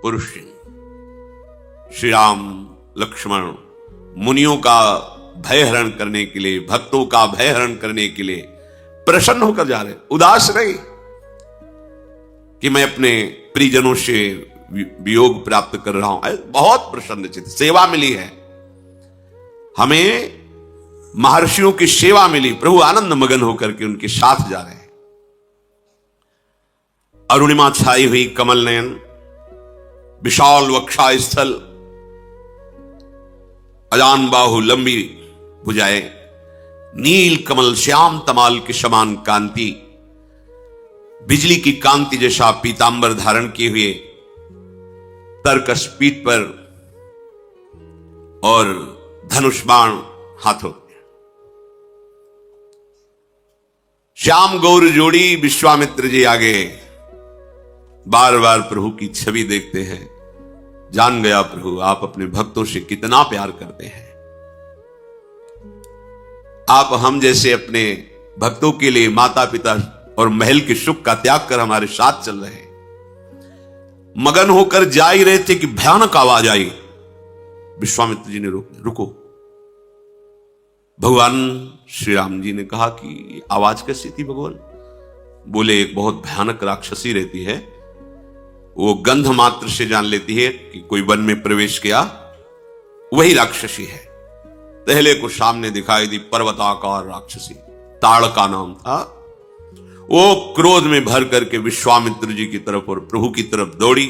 पुरुष श्री राम लक्ष्मण मुनियों का भय हरण करने के लिए, भक्तों का भय हरण करने के लिए प्रसन्न होकर जा रहे, उदास नहीं कि मैं अपने परिजनों से वियोग प्राप्त कर रहा हूं। बहुत प्रसन्नचित सेवा मिली है हमें, महर्षियों की सेवा मिली। प्रभु आनंद मगन होकर के उनके साथ जा रहे हैं। अरुणिमा छाई हुई कमल नयन, विशाल वक्षा स्थल, अजान बाहु लंबी भुजाएं, नील कमल श्याम तमाल के समान कांति, बिजली की कांति जैसा पीतांबर धारण किए हुए, तरकस पीठ पर और धनुष बाण हाथों। श्याम गौर जोड़ी विश्वामित्र जी आगे बार बार प्रभु की छवि देखते हैं। जान गया प्रभु आप अपने भक्तों से कितना प्यार करते हैं। आप हम जैसे अपने भक्तों के लिए माता पिता और महल के सुख का त्याग कर हमारे साथ चल रहे हैं। मगन होकर जा ही रहे थे कि भयानक आवाज आई। विश्वामित्र जी ने रुको। भगवान श्री राम जी ने कहा कि आवाज कैसी थी भगवान? बोले एक बहुत भयानक राक्षसी रहती है, वो गंध मात्र से जान लेती है कि कोई वन में प्रवेश किया, वही राक्षसी है। पहले को सामने दिखाई दी पर्वताकार राक्षसी, ताड़का नाम था। वो क्रोध में भर करके विश्वामित्र जी की तरफ और प्रभु की तरफ दौड़ी।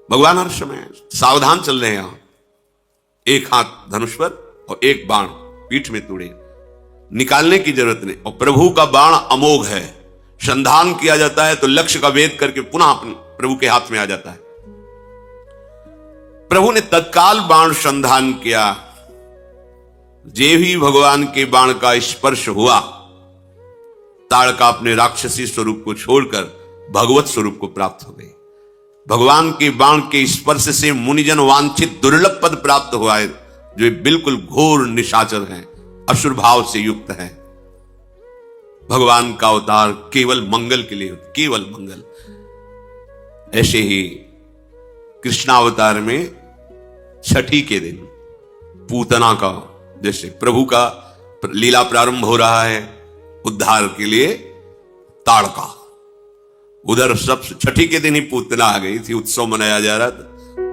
भगवान हर समय सावधान चल रहे हैं। यहां एक हाथ धनुष पर और एक बाण पीठ में तुड़े, निकालने की जरूरत नहीं। और प्रभु का बाण अमोघ है, संधान किया जाता है तो लक्ष्य का भेद करके पुनः अपने प्रभु के हाथ में आ जाता है। प्रभु ने तत्काल बाण संधान किया। जे भी भगवान के बाण का स्पर्श हुआ, ताड़का अपने राक्षसी स्वरूप को छोड़कर भगवत स्वरूप को प्राप्त हो गई। भगवान के बाण के स्पर्श से मुनिजन वांछित दुर्लभ पद प्राप्त हुआ है, जो बिल्कुल घोर निशाचर है, असुर भाव से युक्त है। भगवान का अवतार केवल मंगल के लिए, केवल मंगल। ऐसे ही कृष्णावतार में छठी के दिन पूतना का, जैसे प्रभु का लीला प्रारंभ हो रहा है उद्धार के लिए, ताड़का, उधर सब छठी के दिन ही पूतना आ गई थी, उत्सव मनाया जा रहा था।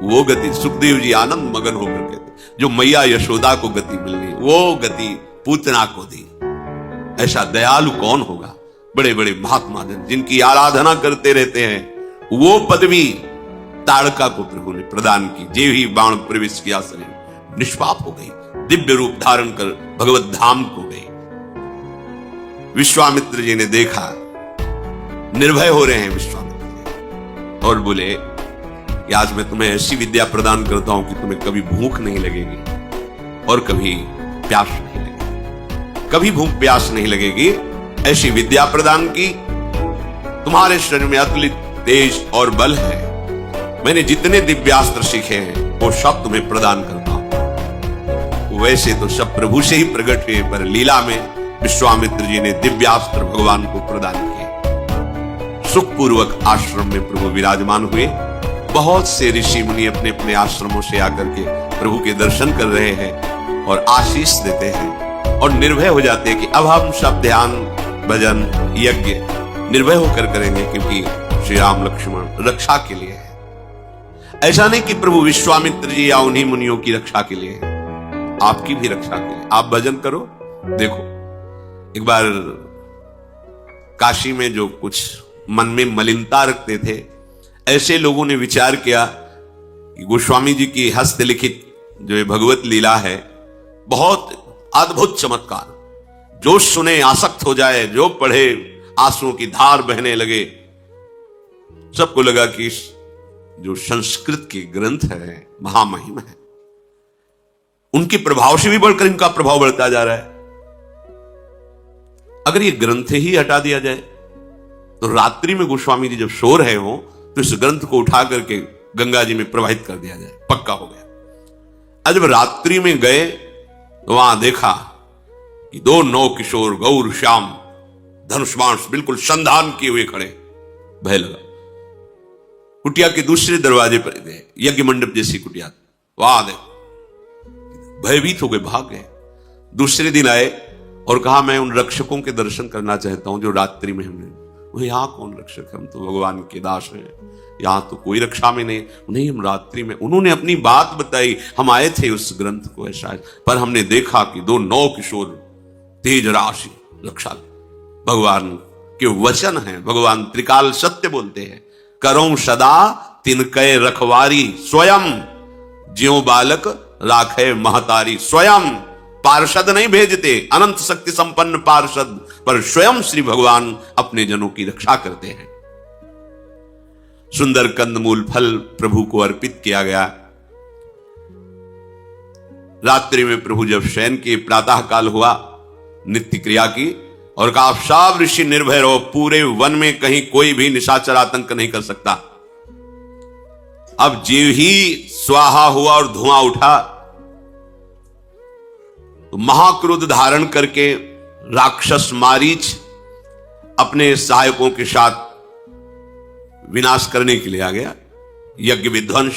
वो गति सुखदेव जी आनंद मगन होकर कहते, जो मैया यशोदा को गति मिलनी वो गति पूतना को दी। ऐसा दयालु कौन होगा? बड़े बड़े महात्मा जन जिनकी आराधना करते रहते हैं, वो पदवी ताड़का को प्रभु ने प्रदान की। जे ही बाण प्रवेश किया शरीर निष्पाप हो गई, दिव्य रूप धारण कर भगवत धाम को गई। विश्वामित्र जी ने देखा, निर्भय हो रहे हैं विश्वामित्र जी, और बोले कि आज मैं तुम्हें ऐसी विद्या प्रदान करता हूं कि तुम्हें कभी भूख नहीं लगेगी और कभी प्यास नहीं लगेगी, कभी भूख प्यास नहीं लगेगी। ऐसी विद्या प्रदान की। तुम्हारे शरीर में अतुलित तेज और बल है। मैंने जितने दिव्यास्त्र सीखे हैं वो सब तुम्हें प्रदान करता हूं। वैसे तो सब प्रभु से ही प्रकट हुए, पर लीला में विश्वामित्र जी ने दिव्यास्त्र भगवान को प्रदान किए। सुखपूर्वक आश्रम में प्रभु विराजमान हुए। बहुत से ऋषि मुनि अपने अपने आश्रमों से आकर के प्रभु के दर्शन कर रहे हैं और आशीष देते हैं और निर्भय हो जाते हैं कि अब हम सब ध्यान भजन यज्ञ निर्भय होकर करेंगे, क्योंकि श्री राम लक्ष्मण रक्षा के लिए है। ऐसा नहीं कि प्रभु विश्वामित्र जी या उन्हीं मुनियों की रक्षा के लिए है, आपकी भी रक्षा के लिए। आप भजन करो। देखो, एक बार काशी में जो कुछ मन में मलिनता रखते थे, ऐसे लोगों ने विचार किया कि गोस्वामी जी की हस्तलिखित जो भगवत लीला है, बहुत अद्भुत चमत्कार, जो सुने आसक्त हो जाए, जो पढ़े आंसुओं की धार बहने लगे। सबको लगा कि जो संस्कृत के ग्रंथ है महामहिम है, उनके प्रभाव से भी बढ़कर इनका प्रभाव बढ़ता जा रहा है। अगर ये ग्रंथ ही हटा दिया जाए तो रात्रि में गोस्वामी जी जब सो रहे हो तो इस ग्रंथ को उठा करके गंगा जी में प्रवाहित कर दिया जाए, पक्का हो गया। आज जब रात्रि में गए तो वहां देखा कि दो नौ किशोर गौर श्याम धनुष्मांस बिल्कुल संधान किए हुए खड़े। भय लगा, कुटिया के दूसरे दरवाजे पर गए, यज्ञ मंडप जैसी कुटिया, वहां गए, भयभीत हो गए, भाग गए। दूसरे दिन आए और कहा मैं उन रक्षकों के दर्शन करना चाहता हूं जो रात्रि में हमने। वो यहां कौन रक्षक, हम तो भगवान के दास हैं, यहां तो कोई रक्षा में नहीं, हम रात्रि में। उन्होंने अपनी बात बताई, हम आए थे उस ग्रंथ को ऐसा, पर हमने देखा कि 2 नौ किशोर तेज राशि रक्षा। भगवान के वचन हैं, भगवान त्रिकाल सत्य बोलते हैं। करो सदा तिनके रखवारी, स्वयं ज्यों बालक राखे महतारी। स्वयं पार्षद नहीं भेजते, अनंत शक्ति संपन्न पार्षद, पर स्वयं श्री भगवान अपने जनों की रक्षा करते हैं। सुंदर कंदमूल फल प्रभु को अर्पित किया गया। रात्रि में प्रभु जब शयन के प्रातः काल हुआ, नित्य क्रिया की और कहा सब ऋषि निर्भय रहो, पूरे वन में कहीं कोई भी निशाचर आतंक नहीं कर सकता। अब जीव ही स्वाहा हुआ और धुआं उठा तो महाक्रोध धारण करके राक्षस मारीच अपने सहायकों के साथ विनाश करने के लिए आ गया। यज्ञ विध्वंस,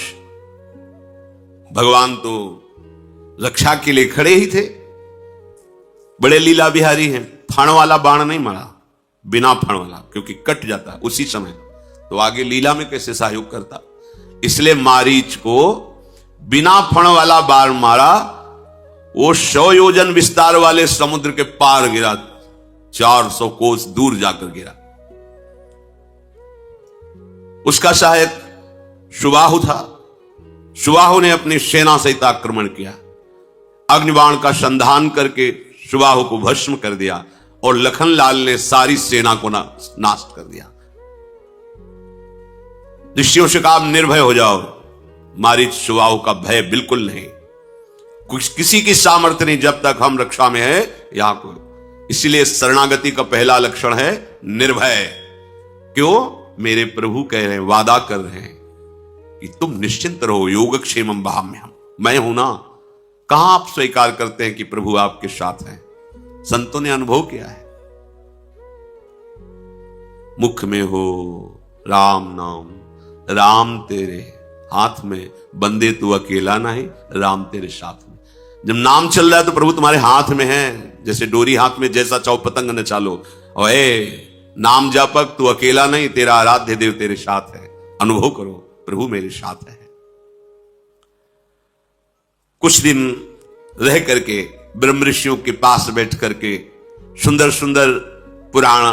भगवान तो रक्षा के लिए खड़े ही थे, बड़े लीला बिहारी हैं। फण वाला बाण नहीं मारा, बिना फण वाला, क्योंकि कट जाता उसी समय, तो आगे लीला में कैसे सहयोग करता। इसलिए मारीच को बिना फण वाला बाण मारा, वो 100 योजन विस्तार वाले समुद्र के पार गिरा, 400 कोस दूर जाकर गिरा। उसका सहायक सुबाहु था। सुबाहु ने अपनी सेना सहित आक्रमण किया, अग्निबाण का संधान करके सुबाहु को भस्म कर दिया और लखनलाल ने सारी सेना को नाश कर दिया। ऋषियों से कहा निर्भय हो जाओ, मारीच सुबाहु का भय बिल्कुल नहीं, किसी की सामर्थ्य नहीं जब तक हम रक्षा में है यहां को। इसलिए शरणागति का पहला लक्षण है निर्भय। क्यों? मेरे प्रभु कह रहे हैं, वादा कर रहे हैं कि तुम निश्चिंत रहो, योगक्षेमम वहाम्यहम्, मैं हूं ना। कहां आप स्वीकार करते हैं कि प्रभु आपके साथ हैं? संतों ने अनुभव किया है। मुख में हो राम नाम, राम तेरे हाथ में, बंदे तू अकेला नहीं, राम तेरे साथ में। जब नाम चल रहा है तो प्रभु तुम्हारे हाथ में है, जैसे डोरी हाथ में, जैसा चाहो पतंग न चालो। और नाम जापक तू अकेला नहीं, तेरा आराध्य देव तेरे साथ है। अनुभव करो, प्रभु मेरे साथ है। कुछ दिन रह करके ब्रह्म ऋषियों के पास बैठ करके सुंदर सुंदर पुराण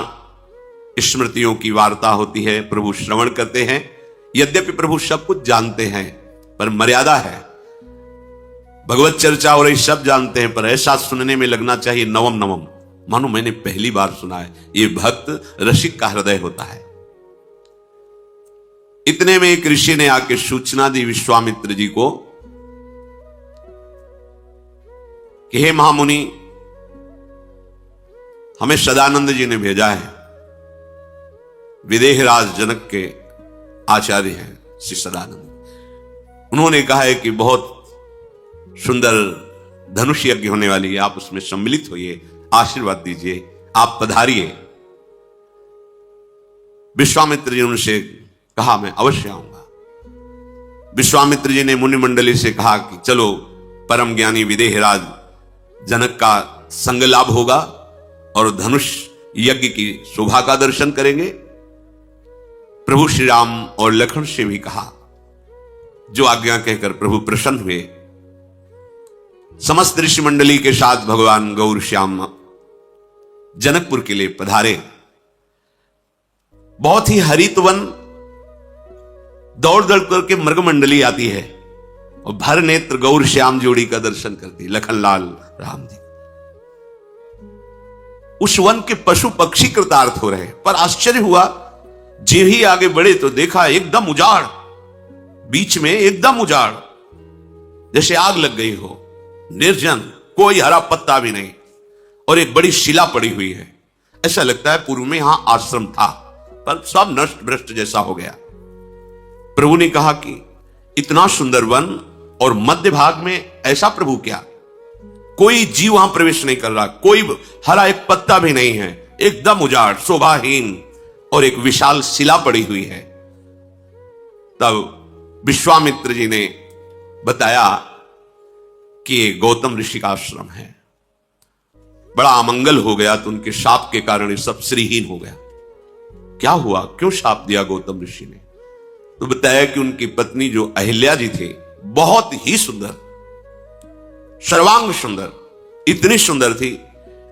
स्मृतियों की वार्ता होती है, प्रभु श्रवण करते हैं। यद्यपि प्रभु सब कुछ जानते हैं, पर मर्यादा है। भगवत चर्चा हो रही, सब जानते हैं, पर ऐसा सुनने में लगना चाहिए नवम नवम, मानो मैंने पहली बार सुना है। ये भक्त रसिक का हृदय होता है। इतने में एक ऋषि ने आके सूचना दी विश्वामित्र जी को कि हे महामुनि, हमें सदानंद जी ने भेजा है। विदेहराज जनक के आचार्य हैं श्री सदानंद। उन्होंने कहा है कि बहुत सुंदर धनुष यज्ञ होने वाली है, आप उसमें सम्मिलित होइए, आशीर्वाद दीजिए, आप पधारिए। विश्वामित्र जी उनसे कहा मैं अवश्य आऊंगा। विश्वामित्र जी ने मुनि मंडली से कहा कि चलो परम ज्ञानी विदेहराज जनक का संग लाभ होगा और धनुष यज्ञ की शोभा का दर्शन करेंगे। प्रभु श्री राम और लक्ष्मण से भी कहा, जो आज्ञा कहकर प्रभु प्रसन्न हुए। समस्त ऋषि मंडली के साथ भगवान गौर श्याम जनकपुर के लिए पधारे। बहुत ही हरित वन, दौड़ दौड़ करके मृग मंडली आती है और भर नेत्र गौर श्याम जोड़ी का दर्शन करती, लखनलाल राम जी। उस वन के पशु पक्षी कृतार्थ हो रहे, पर आश्चर्य हुआ, जे ही आगे बढ़े तो देखा एकदम उजाड़, बीच में एकदम उजाड़, जैसे आग लग गई हो, निर्जन, कोई हरा पत्ता भी नहीं, और एक बड़ी शिला पड़ी हुई है। ऐसा लगता है पूर्व में यहां आश्रम था, पर सब नष्ट भ्रष्ट जैसा हो गया। प्रभु ने कहा कि इतना सुंदर वन और मध्य भाग में ऐसा प्रभु क्या, कोई जीव वहां प्रवेश नहीं कर रहा, कोई हरा एक पत्ता भी नहीं है, एकदम उजाड़, शोभाहीन, और एक विशाल शिला पड़ी हुई है। तब विश्वामित्र जी ने बताया कि ये गौतम ऋषि का आश्रम है। बड़ा अमंगल हो गया, तो उनके शाप के कारण ये सब श्रीहीन हो गया। क्या हुआ, क्यों शाप दिया गौतम ऋषि ने? तो बताया कि उनकी पत्नी जो अहिल्या जी थे, बहुत ही सुंदर, सर्वांग सुंदर, इतनी सुंदर थी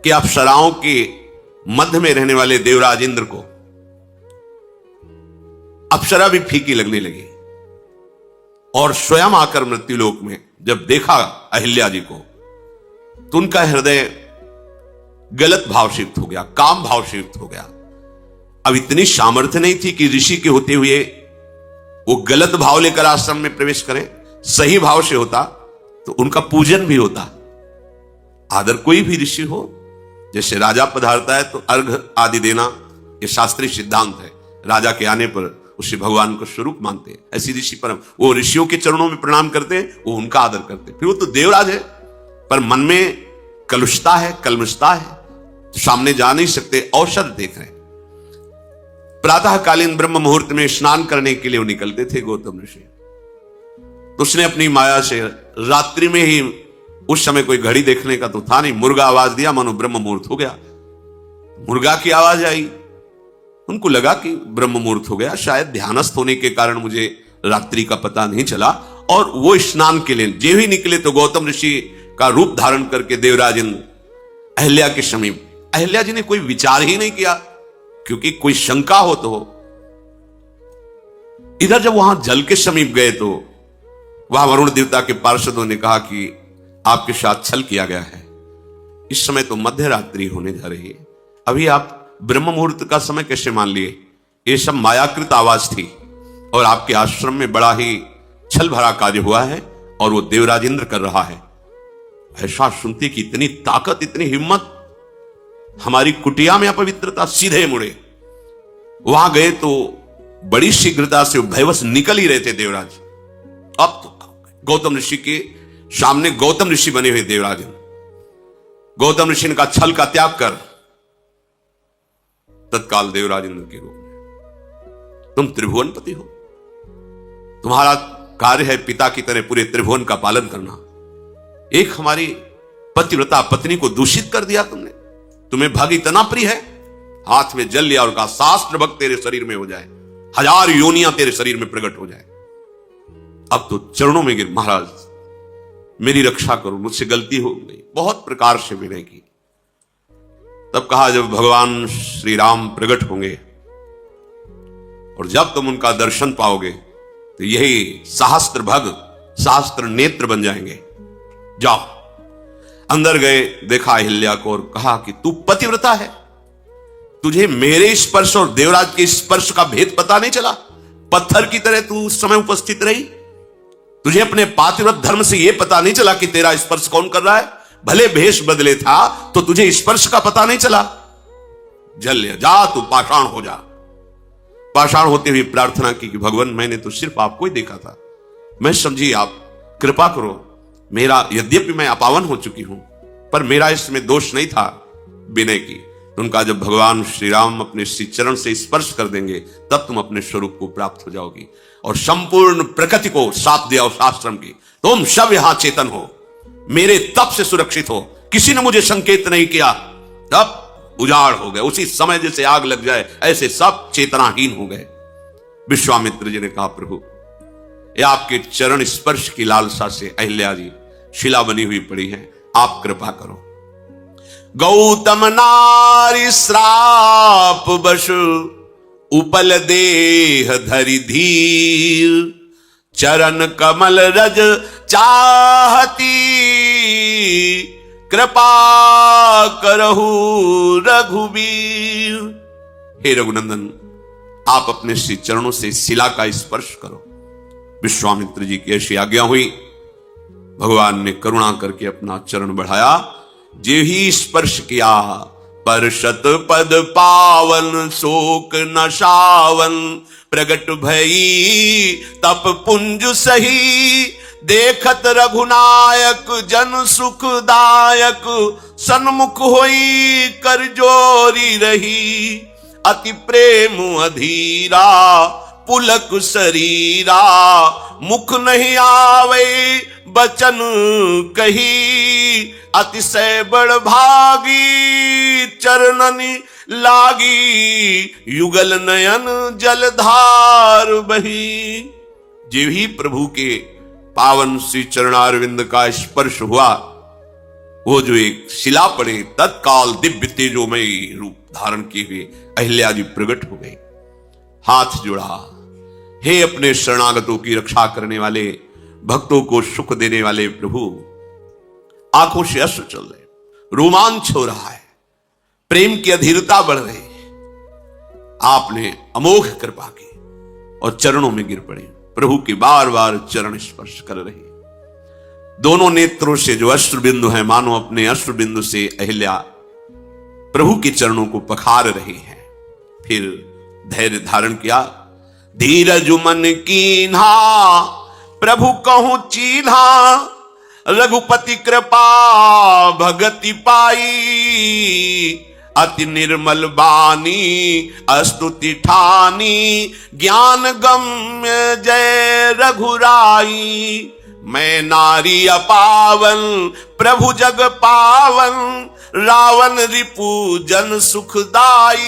कि अप्सराओं के मध्य में रहने वाले देवराज इंद्र को अप्सरा भी फीकी लगने लगी। और स्वयं आकर मृत्युलोक में जब देखा अहिल्या जी को, तो उनका हृदय गलत भाव शिफ्ट हो गया, काम भाव शिफ्ट हो गया। अब इतनी सामर्थ्य नहीं थी कि ऋषि के होते हुए वो गलत भाव लेकर आश्रम में प्रवेश करें। सही भाव से होता तो उनका पूजन भी होता। आदर कोई भी ऋषि हो, जैसे राजा पधारता है तो अर्घ आदि देना, ये शास्त्रीय सिद्धांत है। राजा के आने पर उसे भगवान को स्वरूप मानते हैं। ऐसी ऋषि परम, वो ऋषियों के चरणों में प्रणाम करते हैं, वो उनका आदर करते हैं। फिर वो तो देवराज है, पर मन में कलुषता है, कलमशता है, तो सामने जा नहीं सकते, अवसर देख रहे हैं। प्रातःकालीन ब्रह्म मुहूर्त में स्नान करने के लिए वो निकलते थे गौतम ऋषि। तो उसने अपनी माया से रात्रि में ही, उस समय कोई घड़ी देखने का तो था नहीं, मुर्गा आवाज दिया, मानो ब्रह्म मुहूर्त हो गया। मुर्गा की आवाज आई, उनको लगा कि ब्रह्म मुहूर्त हो गया, शायद ध्यानस्थ होने के कारण मुझे रात्रि का पता नहीं चला। और वो स्नान के लिए जो ही निकले तो गौतम ऋषि का रूप धारण करके देवराज इंद्र अहिल्या के समीप। अहिल्या जी ने कोई विचार ही नहीं किया, क्योंकि कोई शंका हो तो हो। इधर जब वहां जल के समीप गए तो वहां वरुण देवता के पार्षदों ने कहा कि आपके साथ छल किया गया है। इस समय तो मध्य रात्रि होने जा रही है, अभी आप ब्रह्म मुहूर्त का समय कैसे मान लिए? ये सब मायाकृत आवाज थी और आपके आश्रम में बड़ा ही छल भरा कार्य हुआ है और वो देवराज इंद्र कर रहा है। ऐसा सुनते कि इतनी ताकत, इतनी हिम्मत, हमारी कुटिया में अपवित्रता, सीधे मुड़े। वहां गए तो बड़ी शीघ्रता से भयवश निकल ही रहे थे देवराज। अब तो गौतम ऋषि के सामने गौतम ऋषि बने हुए देवराज, गौतम ऋषि का छल का त्याग कर तत्काल देवराज इंद्र के रूप में, तुम त्रिभुवनपति हो, तुम्हारा कार्य है पिता की तरह पूरे त्रिभुवन का पालन करना। एक हमारी पतिव्रता पत्नी को दूषित कर दिया तुमने, तुम्हें भग इतना प्रिय है, हाथ में जल लिया और कहा शास्त्र भक्त तेरे शरीर में हो जाए, 1000 योनियां तेरे शरीर में प्रकट हो जाए। अब तो चरणों में गिर, महाराज मेरी रक्षा करो, मुझसे गलती हो गई। बहुत प्रकार से विनय की। तब कहा जब भगवान श्री राम प्रकट होंगे और जब तुम उनका दर्शन पाओगे तो यही सहस्त्र भग, सहस्त्र नेत्र बन जाएंगे। जाओ। अंदर गए, देखा अहिल्या को और कहा कि तू पतिव्रता है, तुझे मेरे स्पर्श और देवराज के स्पर्श का भेद पता नहीं चला? पत्थर की तरह तू उस समय उपस्थित रही, तुझे अपने पातिव्रत धर्म से यह पता नहीं चला कि तेरा स्पर्श कौन कर रहा है? भले भेष बदले था तो तुझे स्पर्श का पता नहीं चला? जल ले, जा तू पाषाण हो जा। पाषाण होते हुए प्रार्थना की कि भगवान मैंने तो सिर्फ आपको ही देखा था, मैं समझी आप कृपा करो, मेरा यद्यपि मैं अपावन हो चुकी हूं पर मेरा इसमें दोष नहीं था। विनय की तो उनका जब भगवान श्री राम अपने श्री चरण से स्पर्श कर देंगे तब तुम अपने स्वरूप को प्राप्त हो जाओगी और संपूर्ण प्रकृति को साथ दिया उस आश्रम की। तुम सब यहां चेतन हो, मेरे तप से सुरक्षित हो, किसी ने मुझे संकेत नहीं किया, तब उजाड़ हो गए। उसी समय जैसे आग लग जाए ऐसे सब चेतनाहीन हो गए। विश्वामित्र जी ने कहा प्रभु ये आपके चरण स्पर्श की लालसा से अहिल्या जी शिला बनी हुई पड़ी है, आप कृपा करो। गौतम नारी श्राप बश उपल देह धरि धीर, चरण कमल रज चाहती कृपा करहु रघुबीर। हे रघुनंदन आप अपने श्री चरणों से शिला का स्पर्श करो। विश्वामित्र जी की ऐसी आज्ञा हुई। भगवान ने करुणा करके अपना चरण बढ़ाया, जे ही स्पर्श किया परशत पद पावन, शोक नशावन प्रगट भई तप पुंज सही, देखत रघुनायक जन सुखदायक, सन्मुख होई कर जोरी रही, अति प्रेम अधीरा पुलक शरीरा, मुख नहीं आवे बचन कही, अतिशय बड़ भागी चरणनि लागी, युगल नयन जलधार बही। जो ही प्रभु के पावन श्री चरणारविंद का स्पर्श हुआ, वो जो एक शिला पड़े, तत्काल दिव्य तेजोमयी रूप धारण किए हुए अहिल्या जी प्रकट हो गई। हाथ जोड़ा, हे अपने शरणागतों की रक्षा करने वाले, भक्तों को सुख देने वाले प्रभु। आंखों से अश्रु चल रहे, रोमांच हो रहा है, प्रेम की अधीरता बढ़ रही। आपने अमोघ कृपा की और चरणों में गिर पड़े। प्रभु के बार बार चरण स्पर्श कर रहे। दोनों नेत्रों से जो अश्रु बिंदु है, मानो अपने अश्रु बिंदु से अहिल्या प्रभु के चरणों को पखार रही है। फिर धैर्य धारण किया। धीरज मन कीन्हा प्रभु कहूं चीन्हा, रघुपति कृपा भगति पाई, अति निर्मल बानी स्तुति ठानी, ज्ञान गम्य जय रघुराई। मैं नारी अपावन प्रभु जग पावन, रावण रिपु जन सुखदाई,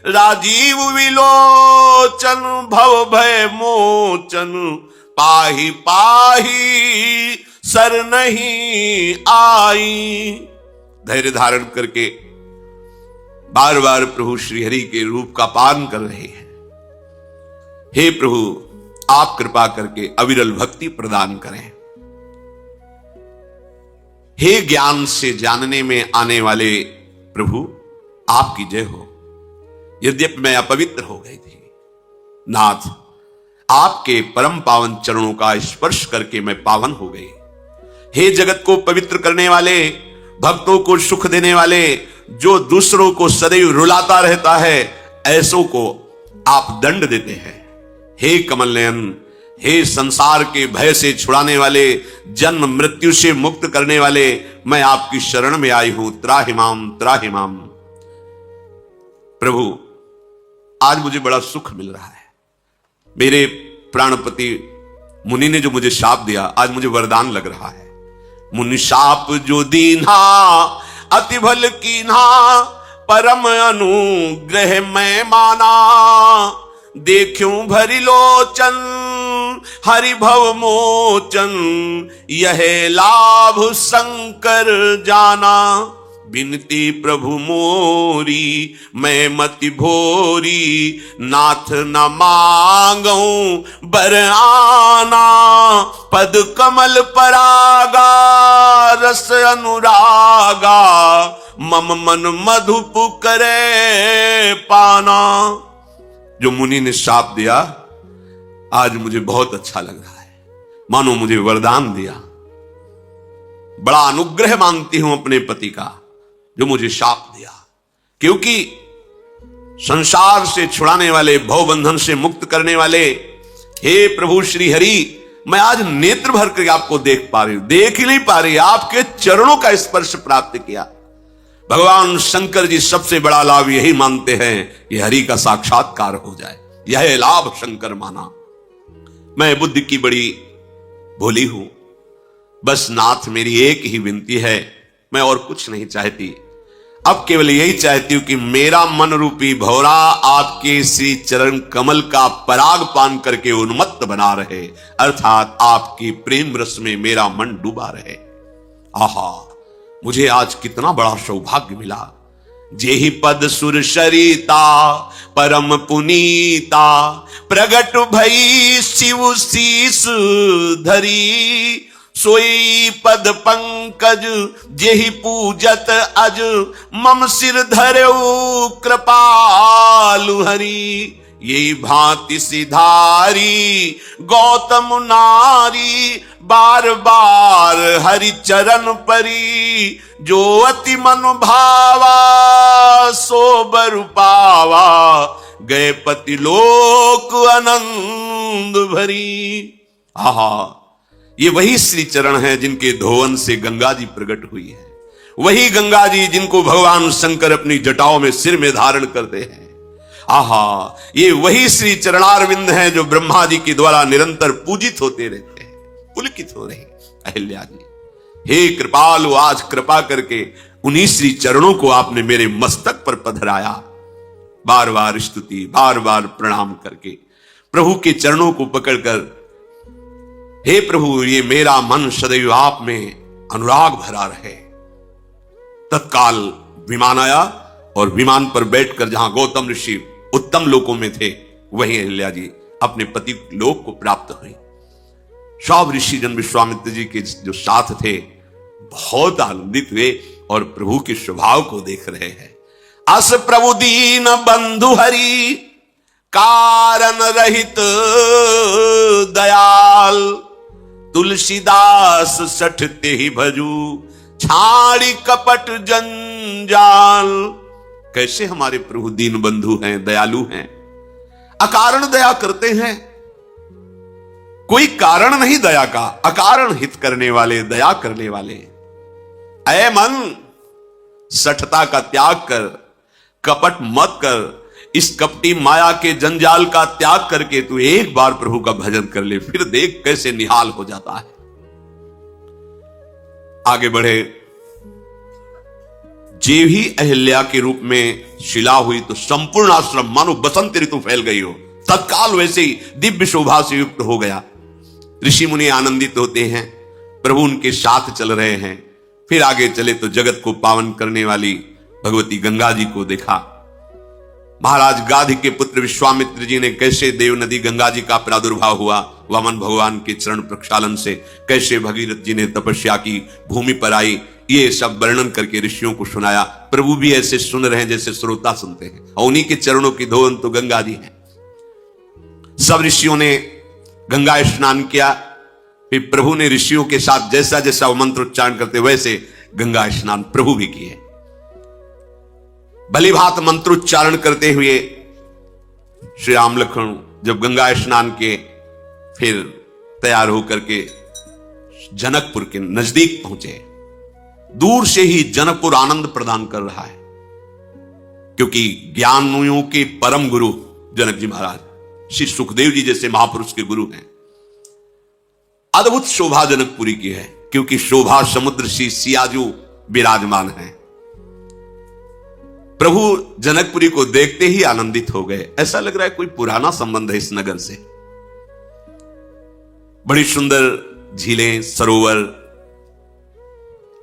राजीव विलोचन भव भय मोचन, पाही पाही सर नहीं आई। धैर्य धारण करके बार बार प्रभु श्रीहरि के रूप का पान कर रहे हैं। हे प्रभु, आप कृपा करके अविरल भक्ति प्रदान करें। हे ज्ञान से जानने में आने वाले प्रभु, आपकी जय हो। यद्यपि मैं अपवित्र हो गई थी, नाथ आपके परम पावन चरणों का स्पर्श करके मैं पावन हो गई। हे जगत को पवित्र करने वाले, भक्तों को सुख देने वाले, जो दूसरों को सदैव रुलाता रहता है, ऐसों को आप दंड देते हैं। हे कमल नयन, हे संसार के भय से छुड़ाने वाले, जन्म मृत्यु से मुक्त करने वाले, मैं आपकी शरण में आई हूं। त्राहिमाम त्राहिमाम। प्रभु, आज मुझे बड़ा सुख मिल रहा है। मेरे प्राणपति मुनि ने जो मुझे शाप दिया, आज मुझे वरदान लग रहा है। मुनि शाप जो दीन्हा अति भल कीन्हा, परम अनुग्रह मैं माना, देखूं भरी लोचन हरि भव मोचन, यह लाभ शंकर जाना। बिनती प्रभु मोरी मैं मति भोरी, नाथ न मांगूं बर आना, पद कमल परागा रस अनुरागा, मम मन मधुप करे पाना। जो मुनि ने शाप दिया, आज मुझे बहुत अच्छा लग रहा है, मानो मुझे वरदान दिया। बड़ा अनुग्रह मानती हूं अपने पति का, जो मुझे शाप दिया, क्योंकि संसार से छुड़ाने वाले, भवबंधन से मुक्त करने वाले, हे प्रभु श्री हरि, मैं आज नेत्र भर कर आपको देख पा रही हूं, देख ही नहीं पा रही, आपके चरणों का स्पर्श प्राप्त किया। भगवान शंकर जी सबसे बड़ा लाभ यही मानते हैं कि हरि का साक्षात्कार हो जाए, यह लाभ शंकर माना। मैं बुद्धि की बड़ी भोली हूं, बस नाथ मेरी एक ही विनती है, मैं और कुछ नहीं चाहती। अब केवल यही चाहती हूं कि मेरा मन रूपी भौरा आपके श्री चरण कमल का पराग पान करके उन्मत्त बना रहे, अर्थात आपकी प्रेम रस में मेरा मन डूबा रहे। आहा, मुझे आज कितना बड़ा सौभाग्य मिला। जेहि पद सुर शरीता परम पुनीता, प्रगट भई शिव शीस धरी, सोई पद पंकज जेहि पूजत अज, मम सिर धरऊ कृपालु हरि। यही भांति सिधारी गौतम नारी, बार बार हरि चरण परी, जो अति मन भावा सो बर पावा, गए पति लोक आनंद भरी। आहा, ये वही श्री चरण है जिनके धोवन से गंगा जी प्रकट हुई है, वही गंगा जी जिनको भगवान शंकर अपनी जटाओं में सिर में धारण करते हैं। आहा, ये वही श्री चरणारविंद हैं जो ब्रह्मा जी के द्वारा निरंतर पूजित होते रहते हैं, पुलकित हो रहे अहिल्या जी। हे कृपालु, आज कृपा करके उन्हीं श्री चरणों को आपने मेरे मस्तक पर पधराया। बार बार स्तुति, बार बार प्रणाम करके प्रभु के चरणों को पकड़कर, हे प्रभु, ये मेरा मन सदैव आप में अनुराग भरा रहे। तत्काल विमान आया और विमान पर बैठकर जहां गौतम ऋषि उत्तम लोकों में थे, वहीं अहिल्या जी अपने पति लोक को प्राप्त हुई। सब ऋषि जन विश्वामित्र जी के जो साथ थे बहुत आनंदित हुए और प्रभु के स्वभाव को देख रहे हैं। अस प्रभु दीन बंधु हरि, कारण रहित दयाल, तुलसीदास सठते ही भजू, छाड़ी कपट जंजाल। कैसे हमारे प्रभु दीन बंधु हैं, दयालु हैं, अकारण दया करते हैं। कोई कारण नहीं दया का, अकारण हित करने वाले, दया करने वाले। ऐ मन, सठता का त्याग कर, कपट मत कर, इस कपटी माया के जंजाल का त्याग करके तू एक बार प्रभु का भजन कर ले, फिर देख कैसे निहाल हो जाता है। आगे बढ़े। जे भी अहिल्या के रूप में शिला हुई तो संपूर्ण आश्रम मानो बसंत ऋतु फैल गई हो, तत्काल वैसे ही दिव्य शोभा से युक्त हो गया। ऋषि मुनि आनंदित होते हैं, प्रभु उनके साथ चल रहे हैं। फिर आगे चले तो जगत को पावन करने वाली भगवती गंगा जी को देखा। महाराज गाधी के पुत्र विश्वामित्र जी ने कैसे देव नदी गंगा जी का प्रादुर्भाव हुआ, वामन भगवान के चरण प्रक्षालन से कैसे भगीरथ जी ने तपस्या की, भूमि पर आई, ये सब वर्णन करके ऋषियों को सुनाया। प्रभु भी ऐसे सुन रहे हैं जैसे श्रोता सुनते हैं, और उन्हीं के चरणों की धोवन तो गंगा जी है। सब ऋषियों ने गंगा स्नान किया। फिर प्रभु ने ऋषियों के साथ जैसा जैसा वो मंत्र उच्चारण करते वैसे गंगा स्नान प्रभु भी किए। भली भांति मंत्रोच्चारण करते हुए श्री राम लक्ष्मण जब गंगा स्नान के फिर तैयार होकर के जनकपुर के नजदीक पहुंचे। दूर से ही जनकपुर आनंद प्रदान कर रहा है, क्योंकि ज्ञानियों के परम गुरु जनक जी महाराज श्री सुखदेव जी जैसे महापुरुष के गुरु हैं। अद्भुत शोभा जनकपुरी की है, क्योंकि शोभा समुद्र श्री सियाजू विराजमान है। प्रभु जनकपुरी को देखते ही आनंदित हो गए। ऐसा लग रहा है कोई पुराना संबंध है इस नगर से। बड़ी सुंदर झीलें, सरोवर,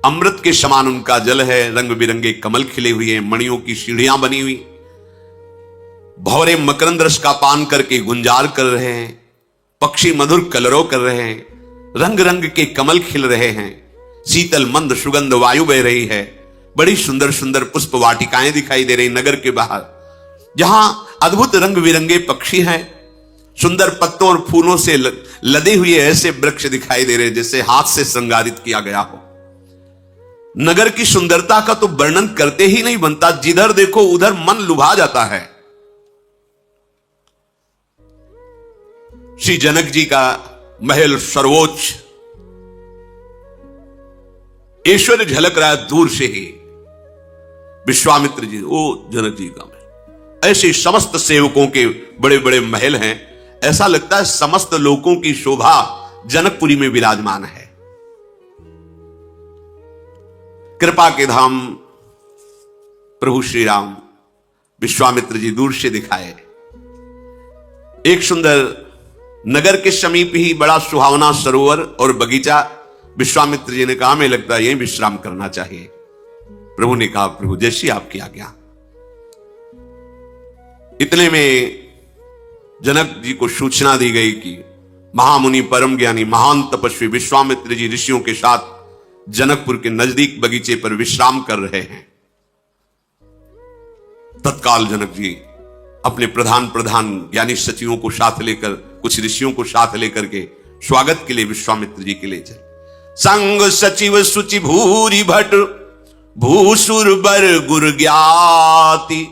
अमृत के समान उनका जल है। रंग बिरंगे कमल खिले हुए, मणियों की सीढ़ियां बनी हुई, भौरे मकरंद रस का पान करके गुंजार कर रहे हैं, पक्षी मधुर कलरव कर रहे हैं, रंग रंग के कमल खिल रहे हैं, शीतल मंद सुगंध वायु बह रही है। बड़ी सुंदर सुंदर पुष्प वाटिकाएं दिखाई दे रही नगर के बाहर, जहां अद्भुत रंग बिरंगे पक्षी हैं। सुंदर पत्तों और फूलों से लदे हुए ऐसे वृक्ष दिखाई दे रहे जैसे हाथ से श्रृंगारित किया गया हो। नगर की सुंदरता का तो वर्णन करते ही नहीं बनता, जिधर देखो उधर मन लुभा जाता है। श्री जनक जी का महल सर्वोच्च ऐश्वर्य झलक रहा है दूर से ही। विश्वामित्र जी, ओ जनक जी का महल, ऐसे समस्त सेवकों के बड़े बड़े महल हैं। ऐसा लगता है समस्त लोकों की शोभा जनकपुरी में विराजमान है। कृपा के धाम प्रभु श्री राम विश्वामित्र जी दूर से दिखाए। एक सुंदर नगर के समीप ही बड़ा सुहावना सरोवर और बगीचा। विश्वामित्र जी ने कहा, हमें लगता है यहीं विश्राम करना चाहिए। प्रभु ने कहा, प्रभु जैसी आपकी आज्ञा। इतने में जनक जी को सूचना दी गई कि महामुनि परम ज्ञानी महान तपस्वी विश्वामित्र जी ऋषियों के साथ जनकपुर के नजदीक बगीचे पर विश्राम कर रहे हैं। तत्काल जनक जी अपने प्रधान ज्ञानी सचिवों को साथ लेकर, कुछ ऋषियों को साथ लेकर के स्वागत के लिए विश्वामित्र जी के लिए चले। संग सचिव सुचि भूरि भट भूसुर बर गुर ज्ञाति,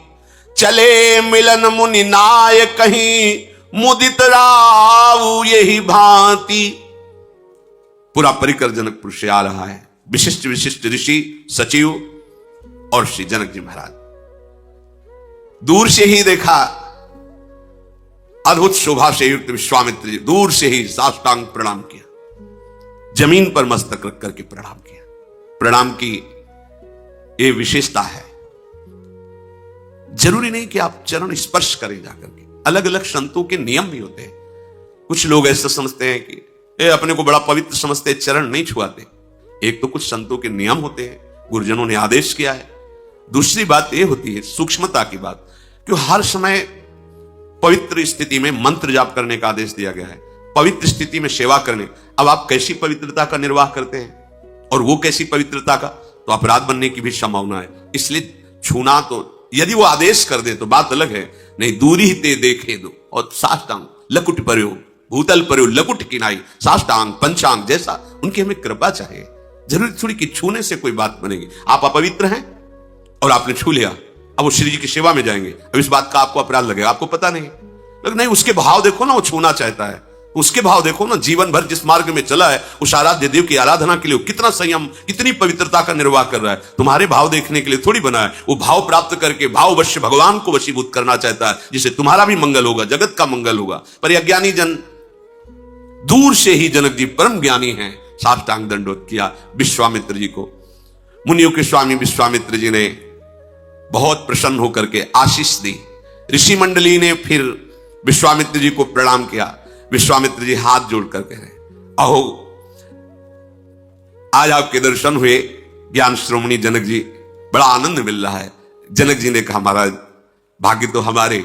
चले मिलन मुनि नाय कहीं मुदित राव यही भांति। पूरा परिकर जनकपुर से आ रहा है, विशिष्ट विशिष्ट ऋषि, सचिव और श्री जनक जी महाराज। दूर से ही देखा अद्भुत शोभा से युक्त विश्वामित्र जी दूर से ही साष्टांग प्रणाम किया, जमीन पर मस्तक रख करके प्रणाम किया। प्रणाम की ये विशेषता है, जरूरी नहीं कि आप चरण स्पर्श करें जाकर के। अलग अलग संतों के नियम भी होते हैं। कुछ लोग ऐसा समझते हैं कि अपने को बड़ा पवित्र समझते, चरण नहीं छुआते। एक तो कुछ संतों के नियम होते हैं, गुरुजनों ने आदेश किया है। दूसरी बात यह होती है सूक्ष्मता की बात, कि हर समय पवित्र स्थिति में मंत्र जाप करने का आदेश दिया गया है, पवित्र स्थिति में सेवा करने। अब आप कैसी पवित्रता का निर्वाह करते हैं और वो कैसी पवित्रता का, तो अपराध बनने की भी संभावना है। इसलिए छूना तो यदि वो आदेश कर दे तो बात अलग है, नहीं दूरी ही ते देखे दो। और साष्टांग लकुट पर्यो भूतल पर्यो लकुट किनाई, साष्टांग पंचांग जैसा उनकी हमें कृपा चाहिए। जरूरी थोड़ी कि छूने से कोई बात बनेगी। आप अपवित्र हैं और आपने छू लिया, अब वो श्री जी की सेवा में जाएंगे, अब इस बात का आपको अपराध लगेगा, आपको पता नहीं। लेकिन नहीं, उसके भाव देखो ना, वो छूना चाहता है, उसके भाव देखो ना। जीवन भर जिस मार्ग में चला है, उस आराध्य देव की आराधना के लिए कितना संयम, कितनी पवित्रता का निर्वाह कर रहा है। तुम्हारे भाव देखने के लिए थोड़ी बना है। वो भाव प्राप्त करके भाववश भगवान को वशीभूत करना चाहता है, जिससे तुम्हारा भी मंगल होगा, जगत का मंगल होगा। पर अज्ञानी जन दूर से ही, जनक जी परम ज्ञानी हैं, साष्टांग दंडोत किया विश्वामित्र जी को। मुनियों के स्वामी विश्वामित्र जी ने बहुत प्रसन्न होकर के आशीष दी। ऋषि मंडली ने फिर विश्वामित्र जी को प्रणाम किया। विश्वामित्र जी हाथ जोड़ कर कह रहे, अहो आज आपके दर्शन हुए ज्ञान श्रोमणी जनक जी, बड़ा आनंद मिल रहा है। जनक जी ने कहा, महाराज भाग्य तो हमारे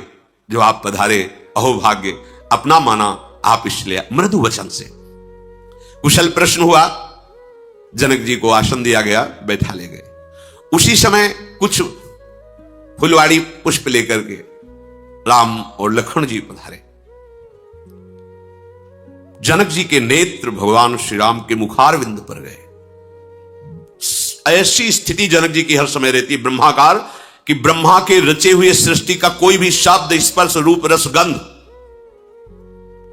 जो आप पधारे, अहो भाग्य अपना माना आप इसलिए। मृदु वचन से कुशल प्रश्न हुआ, जनक जी को आसन दिया गया, बैठा ले गए। उसी समय कुछ फुलवाड़ी पुष्प लेकर के राम और लक्ष्मण जी पधारे। जनक जी के नेत्र भगवान श्री राम के मुखारविंद पर गए। ऐसी स्थिति जनक जी की हर समय रहती ब्रह्माकार, कि ब्रह्मा के रचे हुए सृष्टि का कोई भी शब्द, स्पर्श, रूप, रस, गंध